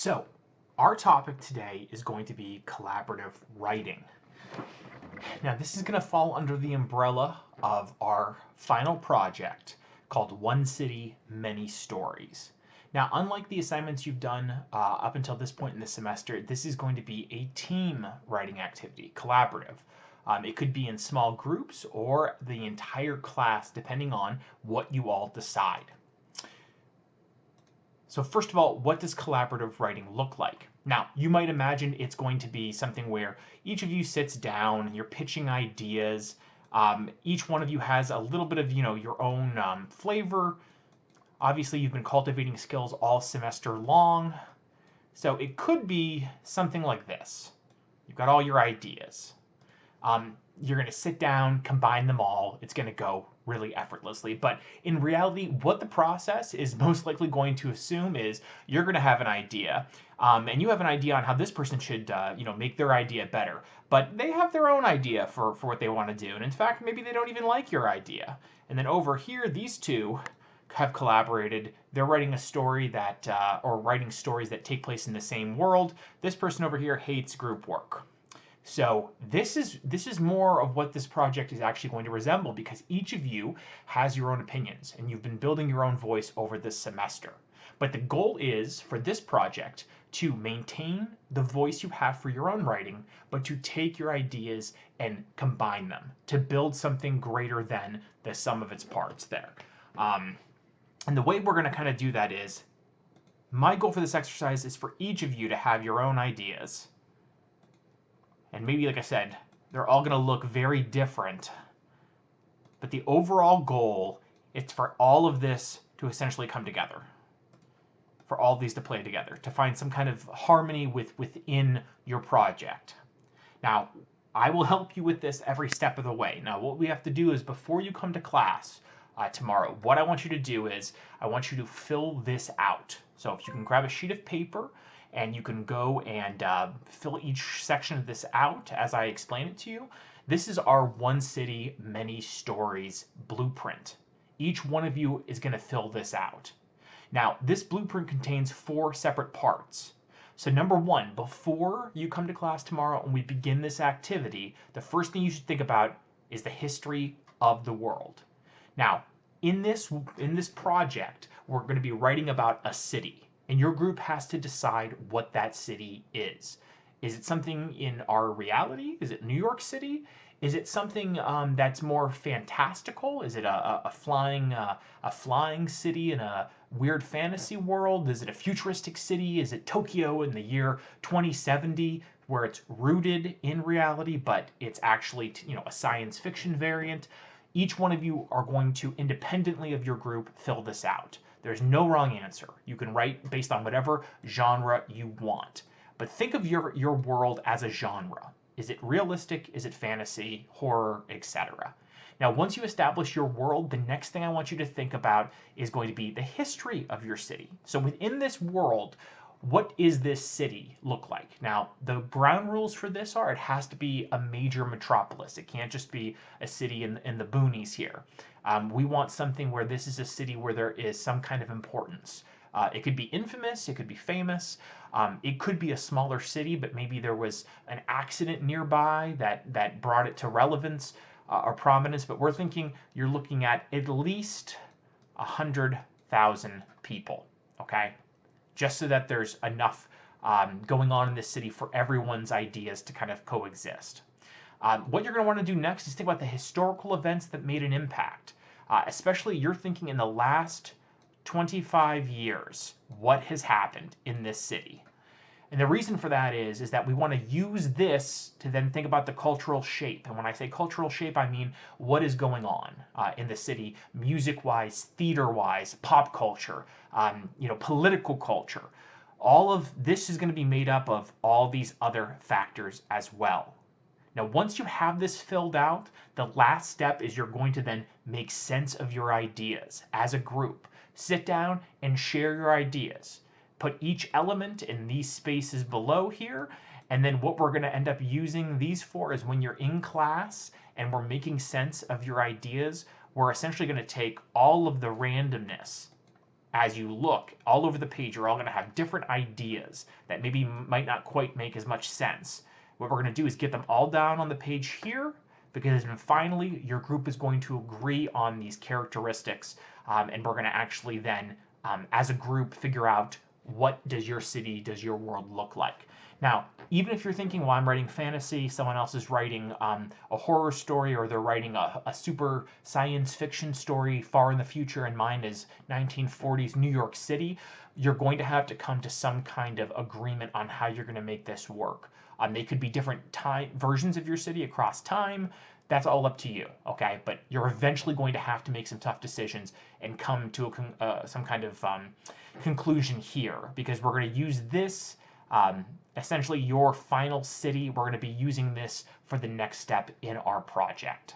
So, our topic today is going to be collaborative writing. Now, this is going to fall under the umbrella of our final project called One City, Many Stories. Now, unlike the assignments you've done up until this point in the semester, this is going to be a team writing activity, collaborative. It could be in small groups or the entire class, depending on what you all decide. So first of all, what does collaborative writing look like? Now, you might imagine it's going to be something where each of you sits down and you're pitching ideas. Each one of you has a little bit of, your own flavor. Obviously, you've been cultivating skills all semester long. So it could be something like this. You've got all your ideas. You're going to sit down, combine them all. It's going to go really effortlessly. But in reality, what the process is most likely going to assume is you're going to have an idea, and you have an idea on how this person should, make their idea better. But they have their own idea for what they want to do. And in fact, maybe they don't even like your idea. And then over here, these two have collaborated. They're writing a story that, or writing stories that take place in the same world. This person over here hates group work. So this is more of what this project is actually going to resemble, because each of you has your own opinions and you've been building your own voice over this semester. But the goal is for this project to maintain the voice you have for your own writing, but to take your ideas and combine them to build something greater than the sum of its parts there. And the way we're going to kind of do that is, my goal for this exercise is for each of you to have your own ideas. And maybe, like I said, they're all going to look very different. But the overall goal is for all of this to essentially come together. For all of these to play together. To find some kind of harmony within your project. Now, I will help you with this every step of the way. Now, what we have to do is, before you come to class tomorrow, what I want you to do is, I want you to fill this out. So if you can grab a sheet of paper, and you can go and fill each section of this out as I explain it to you. This is our One City, Many Stories blueprint. Each one of you is going to fill this out. Now, this blueprint contains 4 separate parts. So number 1, before you come to class tomorrow and we begin this activity, the first thing you should think about is the history of the world. Now, in this project, we're going to be writing about a city. And your group has to decide what that city is. Is it something in our reality? Is it New York City? Is it something that's more fantastical? Is it a flying city in a weird fantasy world? Is it a futuristic city? Is it Tokyo in the year 2070, where it's rooted in reality, but it's actually a science fiction variant? Each one of you are going to, independently of your group, fill this out. There's no wrong answer. You can write based on whatever genre you want. But think of your world as a genre. Is it realistic? Is it fantasy, horror, etc.? Now, once you establish your world, the next thing I want you to think about is going to be the history of your city. So within this world, what is this city look like? Now, the ground rules for this are it has to be a major metropolis. It can't just be a city in the boonies here. We want something where this is a city where there is some kind of importance. It could be infamous, it could be famous, it could be a smaller city, but maybe there was an accident nearby that brought it to relevance or prominence. But we're thinking you're looking at least 100,000 people, okay? Just so that there's enough going on in this city for everyone's ideas to kind of coexist. What you're going to want to do next is think about the historical events that made an impact. Especially you're thinking in the last 25 years, what has happened in this city? And the reason for that is that we want to use this to then think about the cultural shape. And when I say cultural shape, I mean what is going on in the city, music-wise, theater-wise, pop culture, political culture. All of this is going to be made up of all these other factors as well. Now, once you have this filled out, the last step is you're going to then make sense of your ideas as a group. Sit down and share your ideas. Put each element in these spaces below here, and then what we're going to end up using these for is when you're in class and we're making sense of your ideas, we're essentially going to take all of the randomness as you look all over the page, you're all going to have different ideas that maybe might not quite make as much sense. What we're going to do is get them all down on the page here, because then finally your group is going to agree on these characteristics, and we're going to actually then, as a group, figure out what does your city, does your world look like. Now, even if you're thinking, well, I'm writing fantasy, someone else is writing a horror story, or they're writing a super science fiction story far in the future, and mine is 1940s New York City, you're going to have to come to some kind of agreement on how you're going to make this work. They could be different time versions of your city across time. That's all up to you, okay? But you're eventually going to have to make some tough decisions and come to some kind of conclusion here, because we're going to use this, essentially your final city. We're going to be using this for the next step in our project.